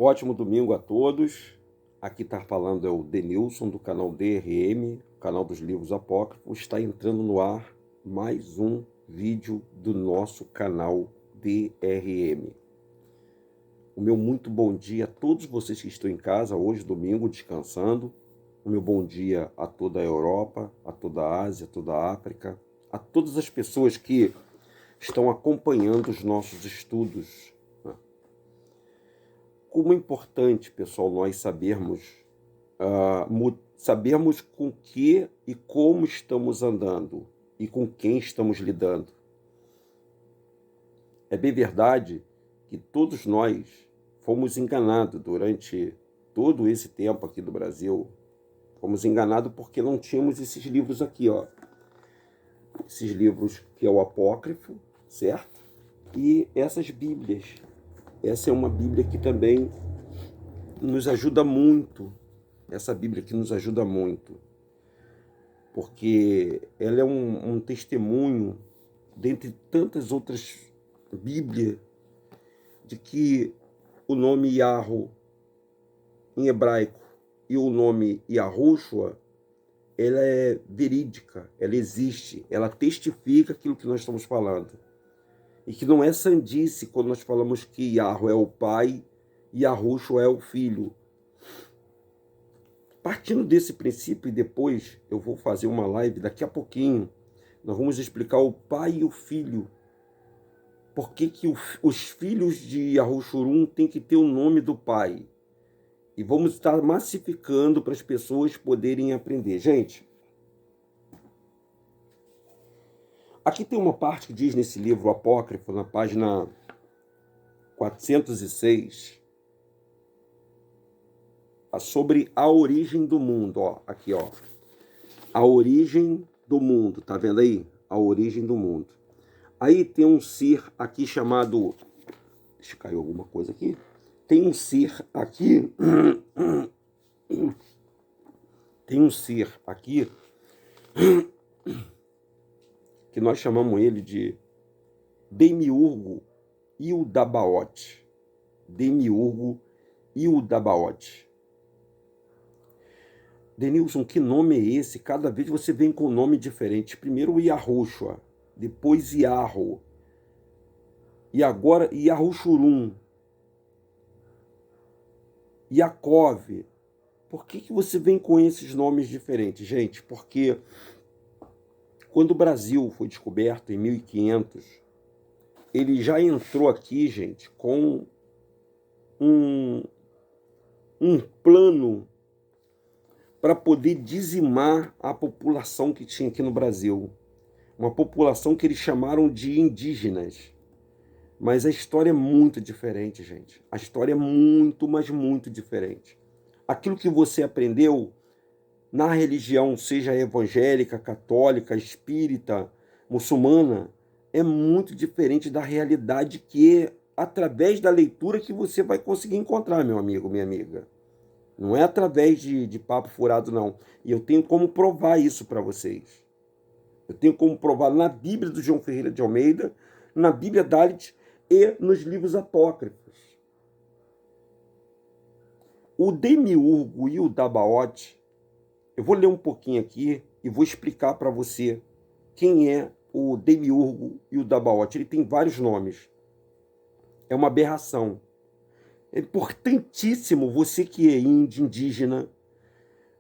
Ótimo domingo a todos. Aqui está falando é o Denilson do canal DRM, canal dos livros apócrifos. Está entrando no ar mais um vídeo do nosso canal DRM. O meu muito bom dia a todos vocês que estão em casa hoje, domingo, descansando. O meu bom dia a toda a Europa, a toda a Ásia, a toda a África, a todas as pessoas que estão acompanhando os nossos estudos. Como é importante, pessoal, nós sabermos com que e como estamos andando e com quem estamos lidando. É bem verdade que todos nós fomos enganados durante todo esse tempo aqui do Brasil. Fomos enganados porque não tínhamos esses livros aqui, ó. Esses livros que é o apócrifo, certo? E essas Bíblias. Essa é uma Bíblia que também nos ajuda muito. Essa Bíblia que nos ajuda muito. Porque ela é um testemunho, dentre tantas outras Bíblias, de que o nome Yahweh em hebraico e o nome Yahushua, ela é verídica, ela existe, ela testifica aquilo que nós estamos falando. E que não é sandice quando nós falamos que Yahweh é o pai e Yahushua é o filho. Partindo desse princípio, e depois eu vou fazer uma live daqui a pouquinho, nós vamos explicar o pai e o filho. Por que os filhos de Yahushurum têm que ter o nome do pai? E vamos estar massificando para as pessoas poderem aprender. Gente, aqui tem uma parte que diz nesse livro apócrifo, na página 406, sobre a origem do mundo. Ó, aqui, ó. A origem do mundo, tá vendo aí? A origem do mundo. Aí tem um ser aqui chamado... Deixa eu cair alguma coisa aqui. Tem um ser aqui... Tem um ser aqui... que nós chamamos ele de Demiurgo Ildabaoth. Demiurgo Ildabaoth. Denilson, que nome é esse? Cada vez você vem com um nome diferente. Primeiro o Yahushua, depois Yahweh, e agora Yahushurum, Yaakov. Por que você vem com esses nomes diferentes? Gente, porque quando o Brasil foi descoberto em 1500, ele já entrou aqui, gente, com um plano para poder dizimar a população que tinha aqui no Brasil. Uma população que eles chamaram de indígenas. Mas a história é muito diferente, gente. A história é muito, mas muito diferente. Aquilo que você aprendeu na religião, seja evangélica, católica, espírita, muçulmana, é muito diferente da realidade que é através da leitura que você vai conseguir encontrar, meu amigo, minha amiga. Não é através de papo furado, não. E eu tenho como provar isso para vocês. Eu tenho como provar na Bíblia do João Ferreira de Almeida, na Bíblia Dalit e nos livros apócrifos. O Demiurgo Ildabaoth, eu vou ler um pouquinho aqui e vou explicar para você quem é o Demiurgo Ildabaoth. Ele tem vários nomes. É uma aberração. É importantíssimo você que é indígena,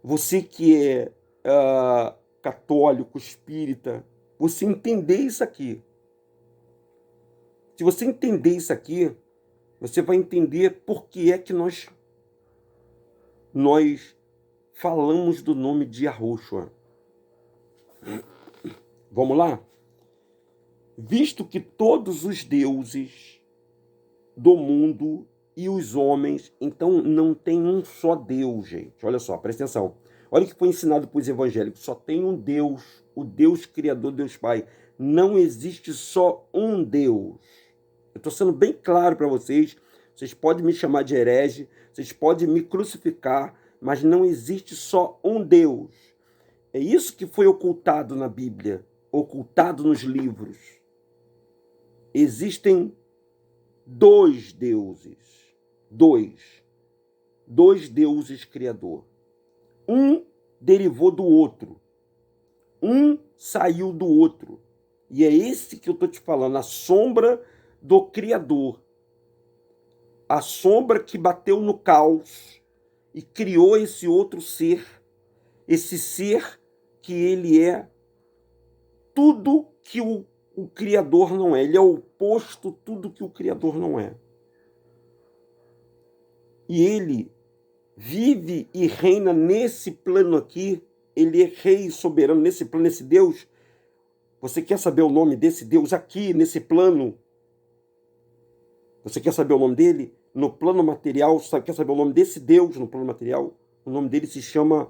você que é católico, espírita, você entender isso aqui. Se você entender isso aqui, você vai entender por que é que nós falamos do nome de Yahushua. Vamos lá? Visto que todos os deuses do mundo e os homens, então não tem um só Deus, gente. Olha só, presta atenção. Olha o que foi ensinado para os evangélicos. Só tem um Deus, o Deus Criador, Deus Pai. Não existe só um Deus. Eu estou sendo bem claro para vocês. Vocês podem me chamar de herege, vocês podem me crucificar, mas não existe só um Deus. É isso que foi ocultado na Bíblia, ocultado nos livros. Existem dois deuses. Dois. dois deuses criador. Um derivou do outro. Um saiu do outro. E é esse que eu estou te falando, a sombra do Criador. A sombra que bateu no caos e criou esse outro ser. Esse ser que ele é tudo que o Criador não é. Ele é o oposto tudo que o Criador não é. E ele vive e reina nesse plano aqui. Ele é rei soberano nesse plano, esse Deus. Você quer saber o nome desse Deus aqui, nesse plano? Você quer saber o nome dele? No plano material, você quer saber o nome desse Deus no plano material? O nome dele se chama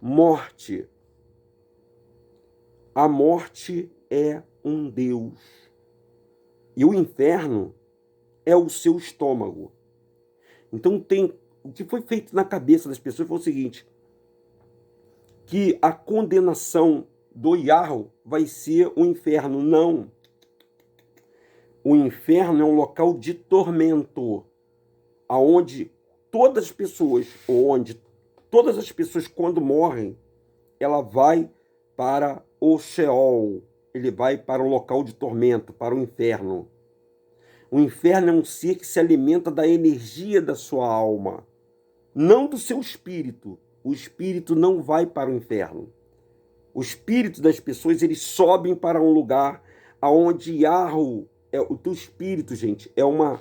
morte. A morte é um Deus. E o inferno é o seu estômago. Então o que foi feito na cabeça das pessoas foi o seguinte, que a condenação do Yahweh vai ser o inferno. Não. O inferno é um local de tormento, onde todas as pessoas, quando morrem, ela vai para o Sheol, ele vai para um local de tormento, para o inferno. O inferno é um ser que se alimenta da energia da sua alma, não do seu espírito. O espírito não vai para o inferno. O espírito das pessoas, eles sobem para um lugar onde Yahweh, o teu espírito, gente, é uma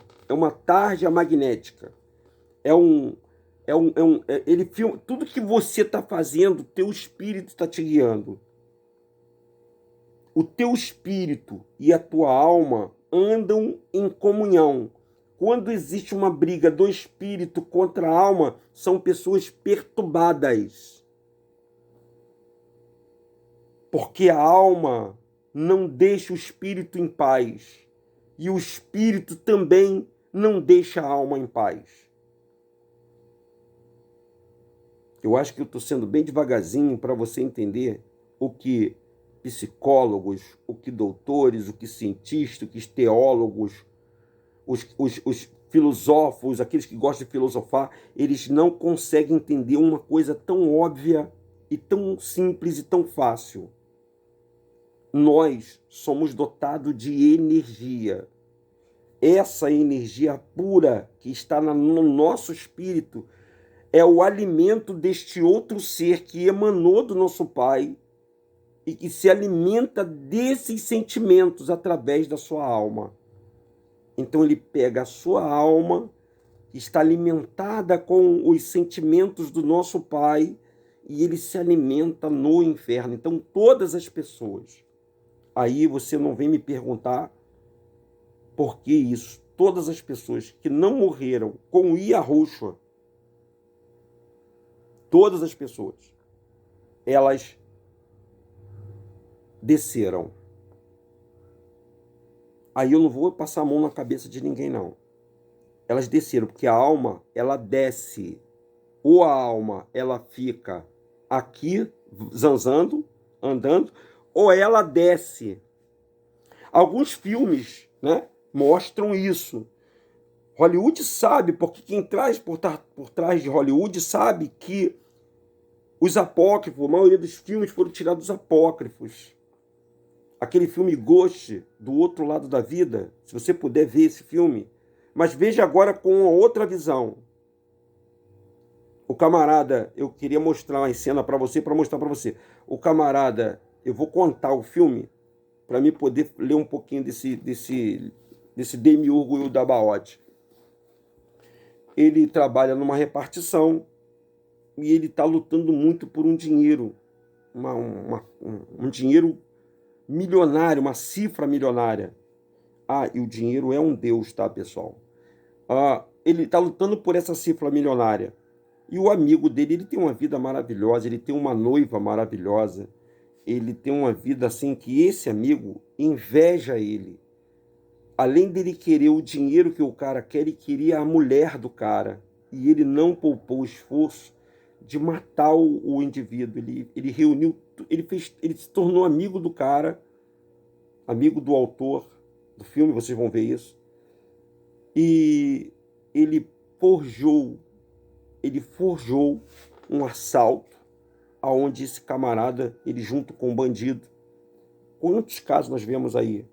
tarja magnética. Ele filma tudo que você está fazendo, teu espírito está te guiando. O teu espírito e a tua alma andam em comunhão. Quando existe uma briga do espírito contra a alma, são pessoas perturbadas. Porque a alma não deixa o espírito em paz. E o espírito também não deixa a alma em paz. Eu acho que eu estou sendo bem devagarzinho para você entender o que psicólogos, o que doutores, o que cientistas, o que teólogos, os filósofos, aqueles que gostam de filosofar, eles não conseguem entender uma coisa tão óbvia e tão simples e tão fácil. Nós somos dotados de energia. Essa energia pura que está no nosso espírito é o alimento deste outro ser que emanou do nosso Pai e que se alimenta desses sentimentos através da sua alma. Então ele pega a sua alma, que está alimentada com os sentimentos do nosso Pai, e ele se alimenta no inferno. Então todas as pessoas, aí você não vem me perguntar por que isso, todas as pessoas que não morreram com Yahushua, todas as pessoas, elas desceram. Aí eu não vou passar a mão na cabeça de ninguém, não. Elas desceram, porque a alma, ela desce. Ou a alma, ela fica aqui, zanzando, andando, ou ela desce. Alguns filmes, né, mostram isso. Hollywood sabe, porque quem traz por trás de Hollywood sabe que os apócrifos, a maioria dos filmes foram tirados dos apócrifos. Aquele filme Ghost, Do Outro Lado da Vida, se você puder ver esse filme, mas veja agora com uma outra visão. O camarada, eu queria mostrar uma cena para mostrar para você. O camarada, eu vou contar o filme para mim poder ler um pouquinho desse Demiurgo Ildabaoth. Ele trabalha numa repartição e ele está lutando muito por um dinheiro, um dinheiro milionário, uma cifra milionária. E o dinheiro é um Deus, tá, pessoal? Ele está lutando por essa cifra milionária. E o amigo dele, ele tem uma vida maravilhosa, ele tem uma noiva maravilhosa, ele tem uma vida assim que esse amigo inveja ele. Além dele querer o dinheiro que o cara quer, ele queria a mulher do cara. E ele não poupou o esforço de matar o indivíduo. Ele reuniu, ele se tornou amigo do cara, amigo do autor do filme, vocês vão ver isso. E ele forjou ele forjou um assalto aonde esse camarada, ele junto com o bandido, quantos casos nós vemos aí?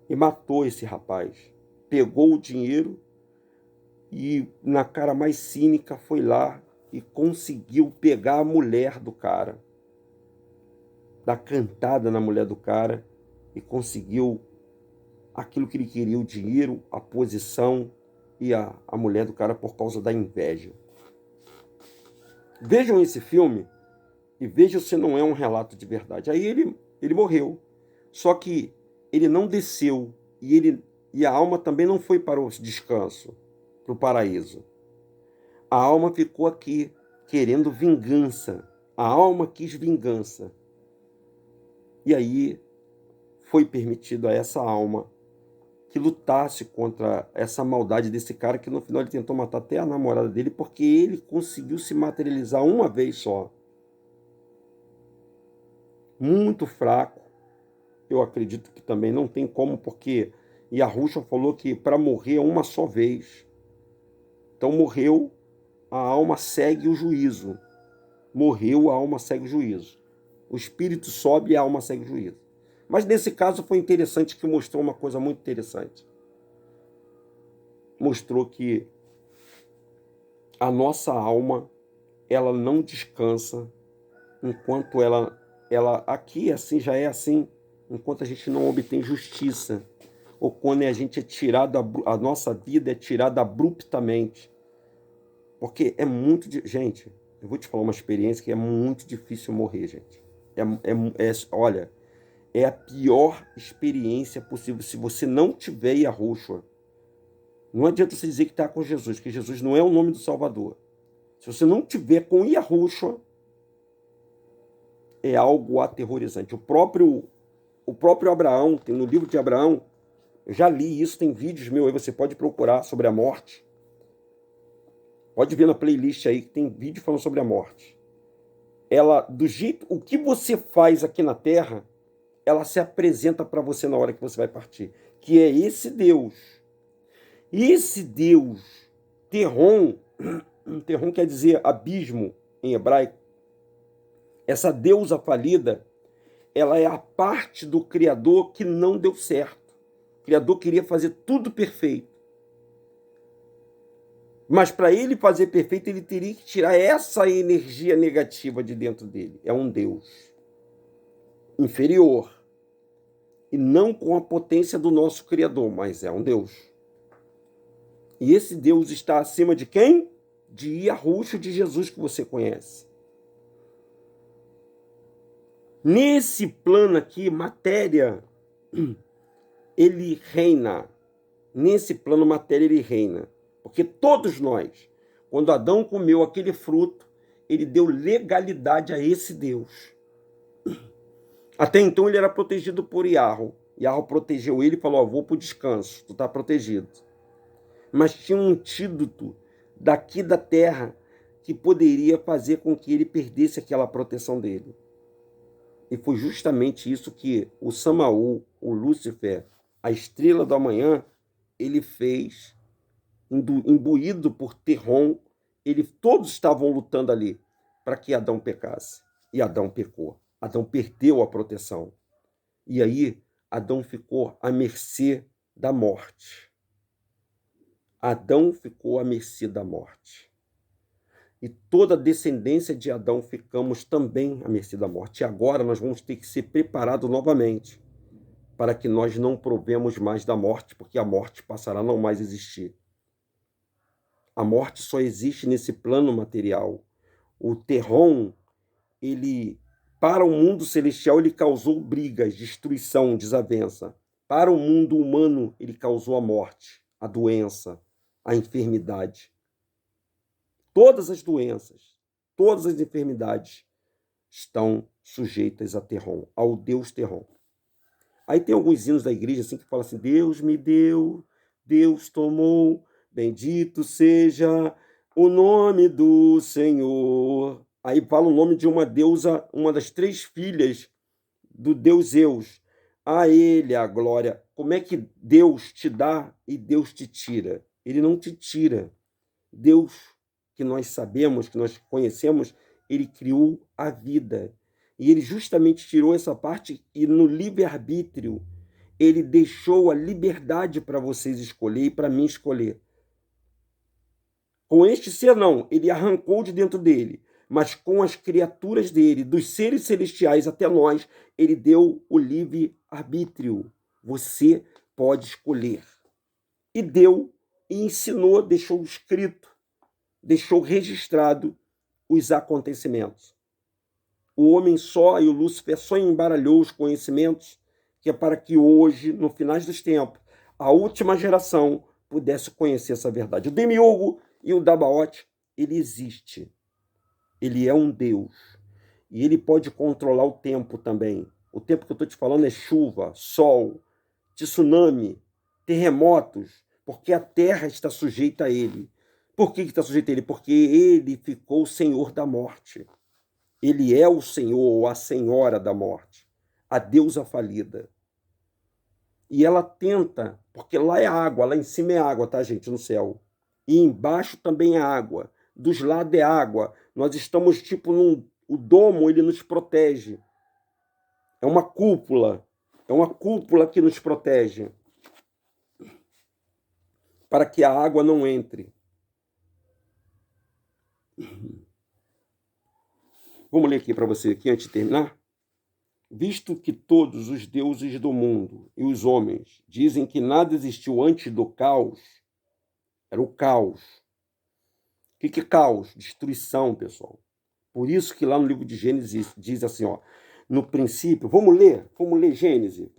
E matou esse rapaz. Pegou o dinheiro e, na cara mais cínica, foi lá e conseguiu pegar a mulher do cara, dar cantada na mulher do cara, e conseguiu aquilo que ele queria, o dinheiro, a posição e a mulher do cara por causa da inveja. Vejam esse filme e vejam se não é um relato de verdade. Aí ele morreu, só que ele não desceu e a alma também não foi para o descanso, para o paraíso. A alma ficou aqui querendo vingança. A alma quis vingança. E aí foi permitido a essa alma que lutasse contra essa maldade desse cara, que no final ele tentou matar até a namorada dele, porque ele conseguiu se materializar uma vez só. Muito fraco. Eu acredito que também não tem como, porque Yahushua falou que para morrer é uma só vez. Então morreu, a alma segue o juízo. Morreu, a alma segue o juízo. O espírito sobe e a alma segue o juízo. Mas nesse caso foi interessante, que mostrou uma coisa muito interessante. Mostrou que a nossa alma, ela não descansa enquanto ela aqui assim já é assim, enquanto a gente não obtém justiça, ou quando a gente é tirado, a nossa vida é tirada abruptamente. Porque é muito... Gente, eu vou te falar uma experiência que é muito difícil morrer, gente. Olha, é a pior experiência possível. Se você não tiver Yahushua, não adianta você dizer que está com Jesus, que Jesus não é o nome do Salvador. Se você não tiver com Yahushua, é algo aterrorizante. O próprio Abraão, tem no livro de Abraão, eu já li isso, tem vídeos meus aí, você pode procurar sobre a morte. Pode ver na playlist aí que tem vídeo falando sobre a morte. Ela, do jeito, o que você faz aqui na Terra, ela se apresenta para você na hora que você vai partir. Que é esse Deus. Esse Deus, Terron quer dizer abismo em hebraico. Essa deusa falida, ela é a parte do Criador que não deu certo. O Criador queria fazer tudo perfeito. Mas para ele fazer perfeito, ele teria que tirar essa energia negativa de dentro dele. É um Deus inferior. E não com a potência do nosso Criador, mas é um Deus. E esse Deus está acima de quem? De Yahushua, de Jesus, que você conhece. Nesse plano aqui, matéria, ele reina. Nesse plano, matéria, ele reina. Porque todos nós, quando Adão comeu aquele fruto, ele deu legalidade a esse Deus. Até então ele era protegido por Yahweh. Yahweh protegeu ele e falou, vou para o descanso, tu está protegido. Mas tinha um antídoto daqui da terra que poderia fazer com que ele perdesse aquela proteção dele. E foi justamente isso que o Samaú, o Lúcifer, a estrela da manhã, ele fez, imbuído por Terron. Todos estavam lutando ali para que Adão pecasse. E Adão pecou. Adão perdeu a proteção. E aí, Adão ficou à mercê da morte. Adão ficou à mercê da morte. E toda a descendência de Adão ficamos também à mercê da morte. E agora nós vamos ter que ser preparados novamente para que nós não provemos mais da morte, porque a morte passará a não mais existir. A morte só existe nesse plano material. O Terron, para o mundo celestial, ele causou brigas, destruição, desavença. Para o mundo humano, ele causou a morte, a doença, a enfermidade. Todas as doenças, todas as enfermidades estão sujeitas a Terron, ao Deus Terron. Aí tem alguns hinos da igreja assim que falam assim, Deus me deu, Deus tomou, bendito seja o nome do Senhor. Aí fala o nome de uma deusa, uma das 3 filhas do Deus Zeus. A ele a glória. Como é que Deus te dá e Deus te tira? Ele não te tira. Deus que nós sabemos, que nós conhecemos, ele criou a vida. E ele justamente tirou essa parte e no livre-arbítrio ele deixou a liberdade para vocês escolher e para mim escolher. Com este ser não, ele arrancou de dentro dele, mas com as criaturas dele, dos seres celestiais até nós, ele deu o livre-arbítrio. Você pode escolher. E deu, e ensinou, deixou escrito, deixou registrado os acontecimentos. O homem só e o Lúcifer só embaralhou os conhecimentos, que é para que hoje, no final dos tempos, a última geração pudesse conhecer essa verdade. O Demiurgo e o Dabaoth, ele existe. Ele é um Deus. E ele pode controlar o tempo também. O tempo que eu estou te falando é chuva, sol, tsunami, terremotos, porque a terra está sujeita a ele. Por que está sujeita a ele? Porque ele ficou o senhor da morte. Ele é o senhor ou a senhora da morte, a deusa falida. E ela tenta, porque lá é água, lá em cima é água, tá, gente, no céu. E embaixo também é água. Dos lados é água. Nós estamos tipo o domo, ele nos protege. É uma cúpula que nos protege. Para que a água não entre. Vamos ler aqui para você, aqui, antes de terminar. Visto que todos os deuses do mundo e os homens dizem que nada existiu antes do caos, era o caos. O que é caos? Destruição, pessoal. Por isso que lá no livro de Gênesis diz assim, ó, no princípio, vamos ler Gênesis,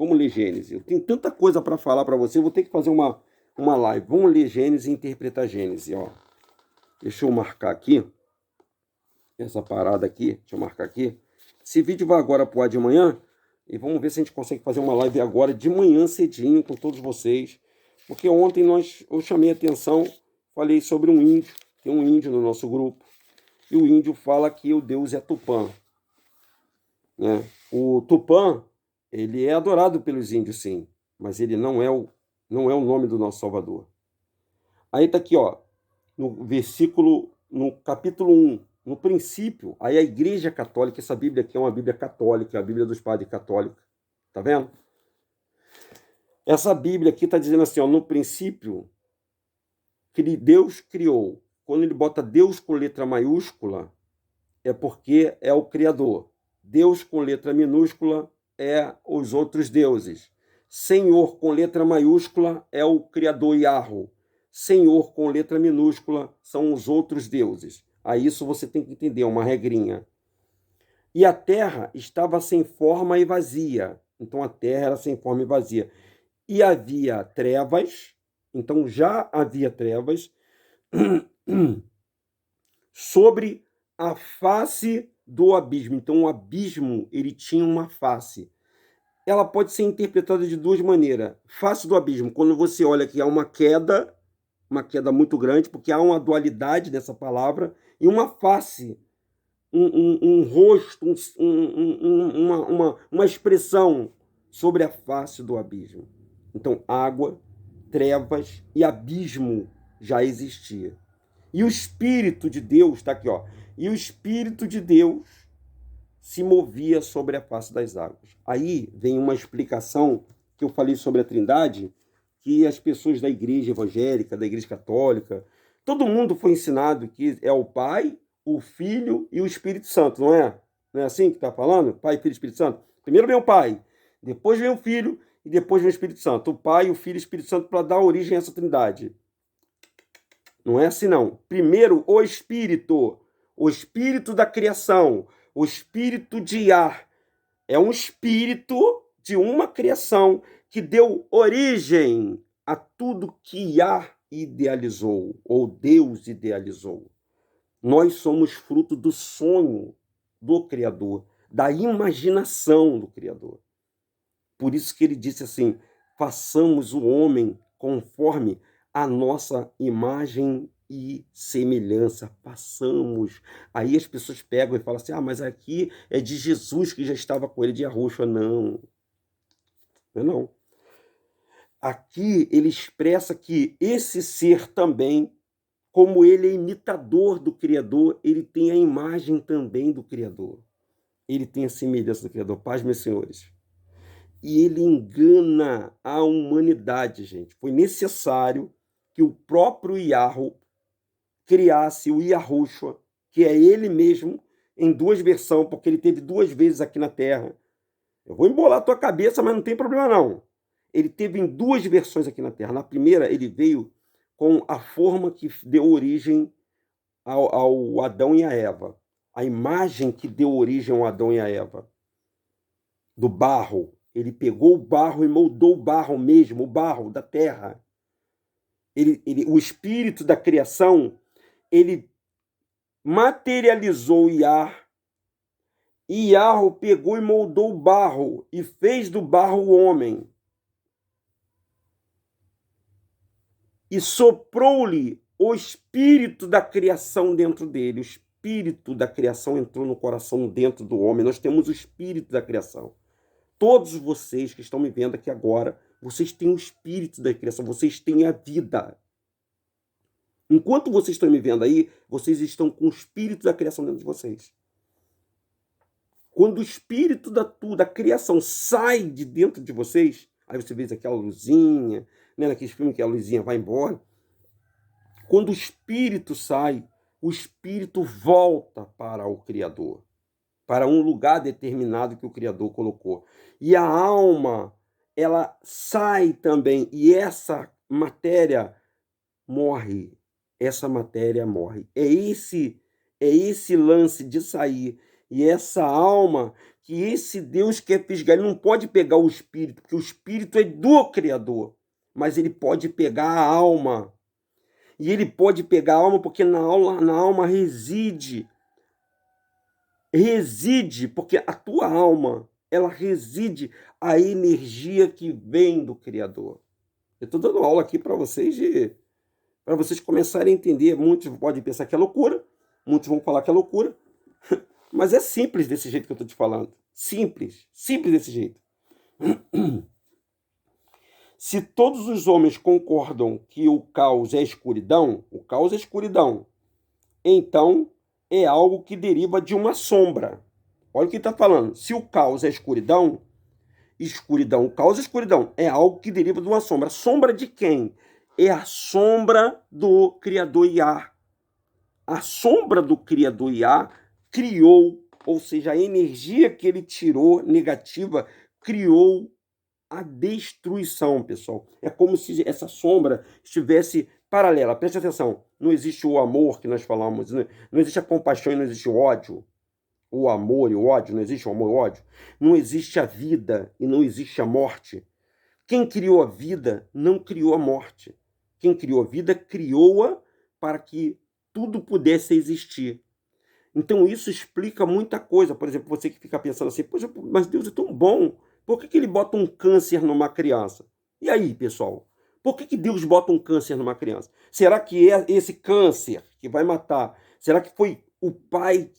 Eu tenho tanta coisa para falar para você, eu vou ter que fazer uma live. Vamos ler Gênesis e interpretar Gênesis, ó. Deixa eu marcar aqui, essa parada aqui, deixa eu marcar aqui. Esse vídeo vai agora pro ar de manhã e vamos ver se a gente consegue fazer uma live agora de manhã cedinho com todos vocês. Porque ontem eu chamei a atenção, falei sobre um índio, tem um índio no nosso grupo, e o índio fala que o Deus é Tupã. Né? O Tupã, ele é adorado pelos índios, sim, mas ele não é o nome do nosso Salvador. Aí tá aqui, ó, no capítulo 1, no princípio, aí a Igreja Católica, essa Bíblia aqui é uma Bíblia católica, a Bíblia dos Padres Católicos, tá vendo? Essa Bíblia aqui está dizendo assim, ó, no princípio, que Deus criou. Quando ele bota Deus com letra maiúscula, é porque é o Criador. Deus com letra minúscula é os outros deuses. Senhor com letra maiúscula é o Criador Yahweh. Senhor com letra minúscula são os outros deuses. A isso você tem que entender, uma regrinha. E a terra estava sem forma e vazia. Então a terra era sem forma e vazia. E havia trevas, então já havia trevas, sobre a face do abismo. Então o abismo, ele tinha uma face. Ela pode ser interpretada de duas maneiras. Face do abismo, quando você olha que há uma queda muito grande, porque há uma dualidade dessa palavra, e uma face, um rosto, uma expressão sobre a face do abismo. Então, água, trevas e abismo já existia. E o Espírito de Deus, está aqui, ó. E o Espírito de Deus se movia sobre a face das águas. Aí vem uma explicação que eu falei sobre a Trindade, que as pessoas da igreja evangélica, da igreja católica, todo mundo foi ensinado que é o Pai, o Filho e o Espírito Santo, não é? Não é assim que está falando? Pai, Filho e Espírito Santo? Primeiro vem o Pai, depois vem o Filho e depois vem o Espírito Santo. O Pai, o Filho e o Espírito Santo para dar origem a essa Trindade. Não é assim, não. Primeiro, o Espírito da criação, o Espírito de Yah. É um espírito de uma criação que deu origem a tudo que Yah idealizou, ou Deus idealizou. Nós somos fruto do sonho do Criador, da imaginação do Criador. Por isso que ele disse assim, façamos o homem conforme a nossa imagem e semelhança, passamos. Aí as pessoas pegam e falam assim, mas aqui é de Jesus que já estava com ele de Arrocha. Não. Não. Aqui ele expressa que esse ser também como ele é imitador do Criador, ele tem a imagem também do Criador. Ele tem a semelhança do Criador. Paz, meus senhores. E ele engana a humanidade, gente. Foi necessário que o próprio Yahweh criasse o Yahushua, que é ele mesmo, em duas versões, porque ele teve duas vezes aqui na Terra. Eu vou embolar a tua cabeça, mas não tem problema não. Ele teve em duas versões aqui na Terra. Na primeira, ele veio com a forma que deu origem ao Adão e a Eva. A imagem que deu origem ao Adão e a Eva. Do barro. Ele pegou o barro e moldou o barro mesmo, o barro da terra. O espírito da criação, ele materializou Yah, e Yahweh pegou e moldou o barro e fez do barro o homem. E soprou-lhe o espírito da criação dentro dele. O espírito da criação entrou no coração dentro do homem. Nós temos o espírito da criação. Todos vocês que estão me vendo aqui agora, vocês têm o espírito da criação, vocês têm a vida. Enquanto vocês estão me vendo aí, vocês estão com o espírito da criação dentro de vocês. Quando o espírito da criação sai de dentro de vocês, aí você vê aquela luzinha, né, naqueles filmes que a luzinha vai embora. Quando o espírito sai, o espírito volta para o Criador, para um lugar determinado que o Criador colocou. E a alma, ela sai também, e essa matéria morre. Essa matéria morre. É esse lance de sair. E essa alma que esse Deus quer fisgar. Ele não pode pegar o espírito, porque o espírito é do Criador. Mas ele pode pegar a alma. E ele pode pegar a alma porque na alma reside, porque a tua alma, ela reside a energia que vem do Criador. Eu estou dando aula aqui para vocês começarem a entender. Muitos podem pensar que é loucura, muitos vão falar que é loucura, mas é simples desse jeito que eu estou te falando. Simples desse jeito. Se todos os homens concordam que o caos é escuridão, então é algo que deriva de uma sombra. Olha o que está falando. Se o caos é escuridão, o caos é escuridão, é algo que deriva de uma sombra. Sombra de quem? É a sombra do Criador Yah. A sombra do Criador Yah criou, ou seja, a energia que ele tirou negativa, criou a destruição, pessoal. É como se essa sombra estivesse paralela. Preste atenção, não existe o amor que nós falamos, não existe a compaixão e não existe o ódio. O amor e o ódio, não existe o amor e o ódio. Não existe a vida e não existe a morte. Quem criou a vida não criou a morte. Quem criou a vida, criou-a para que tudo pudesse existir. Então isso explica muita coisa. Por exemplo, você que fica pensando assim, poxa, mas Deus é tão bom. Por que ele bota um câncer numa criança? E aí, pessoal? Por que Deus bota um câncer numa criança? Será que é esse câncer que vai matar? Será que foi o pai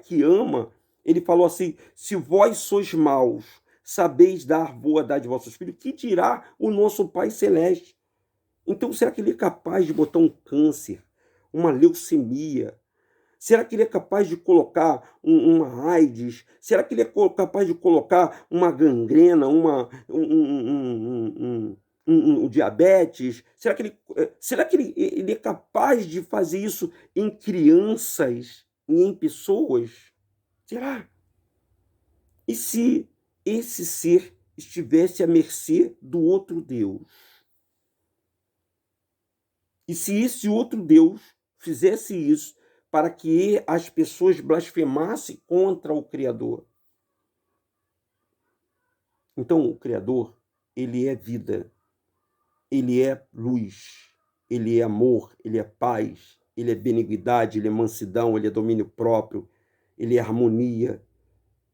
que ama? Ele falou assim, se vós sois maus, sabeis dar boa dádiva aos vossos filhos, que dirá o nosso Pai Celeste? Então, será que ele é capaz de botar um câncer, uma leucemia? Será que ele é capaz de colocar uma AIDS? Será que ele é capaz de colocar uma gangrena, um diabetes? Será que ele é capaz de fazer isso em crianças e em pessoas? Será? E se esse ser estivesse à mercê do outro Deus? E se esse outro Deus fizesse isso para que as pessoas blasfemassem contra o Criador? Então, o Criador, ele é vida, ele é luz, ele é amor, ele é paz, ele é benignidade, ele é mansidão, ele é domínio próprio, ele é harmonia,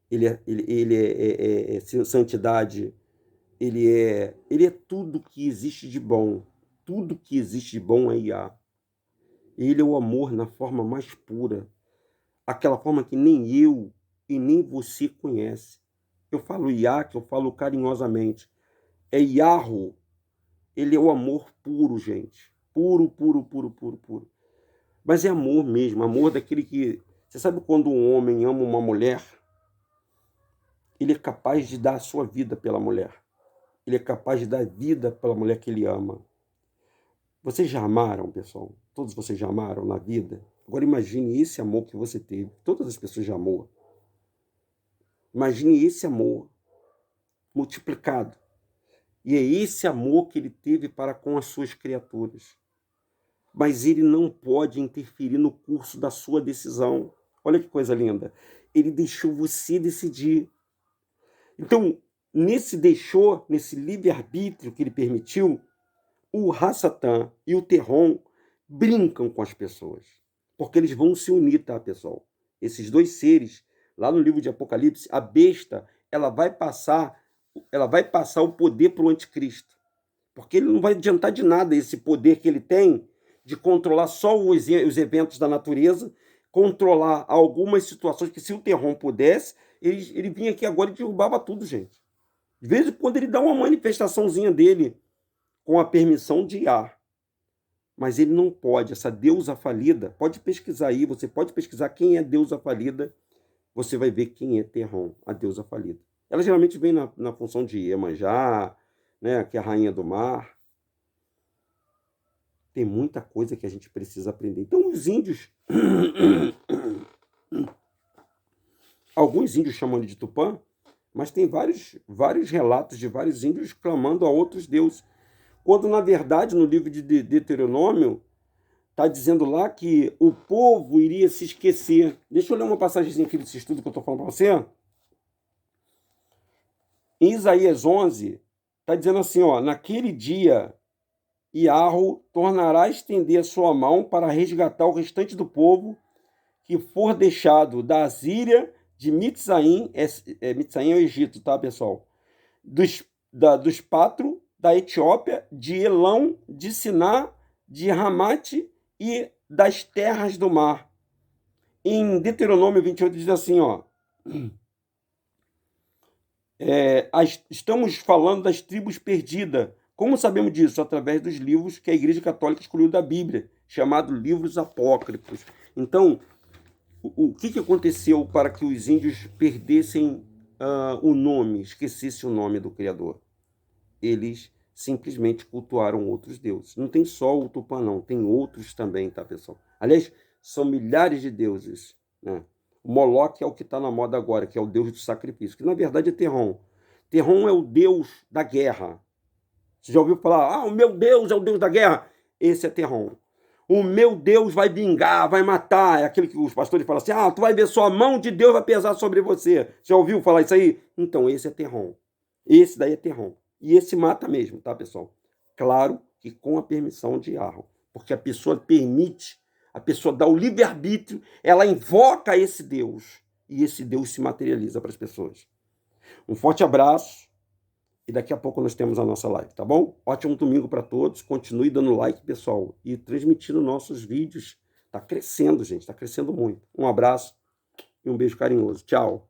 ele é santidade, ele é tudo que existe de bom. Tudo que existe de bom é Yah. Ele é o amor na forma mais pura, aquela forma que nem eu e nem você conhece. Eu falo Yah, que eu falo carinhosamente. É Yahweh. Ele é o amor puro, gente. Puro, puro, puro, puro, puro. Mas é amor mesmo, amor daquele que... Você sabe quando um homem ama uma mulher, ele é capaz de dar a sua vida pela mulher. Ele é capaz de dar vida pela mulher que ele ama. Vocês já amaram, pessoal? Todos vocês já amaram na vida? Agora imagine esse amor que você teve. Todas as pessoas já amou. Imagine esse amor multiplicado. E é esse amor que ele teve para com as suas criaturas. Mas ele não pode interferir no curso da sua decisão. Olha que coisa linda. Ele deixou você decidir. Então, nesse livre-arbítrio que ele permitiu, o Hasatan e o Terron brincam com as pessoas. Porque eles vão se unir, tá, pessoal? Esses dois seres, lá no livro de Apocalipse, a besta, ela vai passar o poder para o anticristo. Porque ele não vai adiantar de nada esse poder que ele tem de controlar só os eventos da natureza, controlar algumas situações que, se o Terron pudesse, ele vinha aqui agora e derrubava tudo, gente. De vez em quando ele dá uma manifestaçãozinha dele com a permissão de Iá. Mas ele não pode, essa deusa falida, pode pesquisar aí, você pode pesquisar quem é deusa falida, você vai ver quem é Terron, a deusa falida. Ela geralmente vem na função de Iemanjá, né, que é a rainha do mar. Tem muita coisa que a gente precisa aprender. Então, os índios... Alguns índios chamam ele de Tupã, mas tem vários relatos de vários índios clamando a outros deuses. Quando, na verdade, no livro de Deuteronômio, está dizendo lá que o povo iria se esquecer. Deixa eu ler uma passagemzinha aqui desse estudo que eu estou falando para você. Em Isaías 11, está dizendo assim, ó, naquele dia, Iarro tornará a estender a sua mão para resgatar o restante do povo que for deixado da Assíria, de Mitzraim, Mitzraim é o Egito, tá, pessoal? Dos Patro, da Etiópia, de Elão, de Siná, de Ramate e das terras do mar. Em Deuteronômio 28 diz assim, ó, estamos falando das tribos perdidas. Como sabemos disso? Através dos livros que a Igreja Católica escolheu da Bíblia, chamados livros apócrifos. Então, o que aconteceu para que os índios perdessem o nome, esquecessem o nome do Criador? Eles simplesmente cultuaram outros deuses. Não tem só o Tupã, não. Tem outros também, tá, pessoal? Aliás, são milhares de deuses, né? O Moloque é o que está na moda agora, que é o deus do sacrifício, que na verdade é Terron. Terron é o deus da guerra. Você já ouviu falar, o meu Deus é o Deus da guerra? Esse é Terron. O meu Deus vai vingar, vai matar. É aquele que os pastores falam assim, tu vai ver só a mão de Deus vai pesar sobre você. Já ouviu falar isso aí? Então, esse é Terron. Esse daí é Terron. E esse mata mesmo, tá, pessoal? Claro que com a permissão de Iarro. Porque a pessoa permite, a pessoa dá o livre-arbítrio, ela invoca esse Deus. E esse Deus se materializa para as pessoas. Um forte abraço. E daqui a pouco nós temos a nossa live, tá bom? Ótimo domingo para todos. Continue dando like, pessoal. E transmitindo nossos vídeos. Tá crescendo, gente. Tá crescendo muito. Um abraço e um beijo carinhoso. Tchau.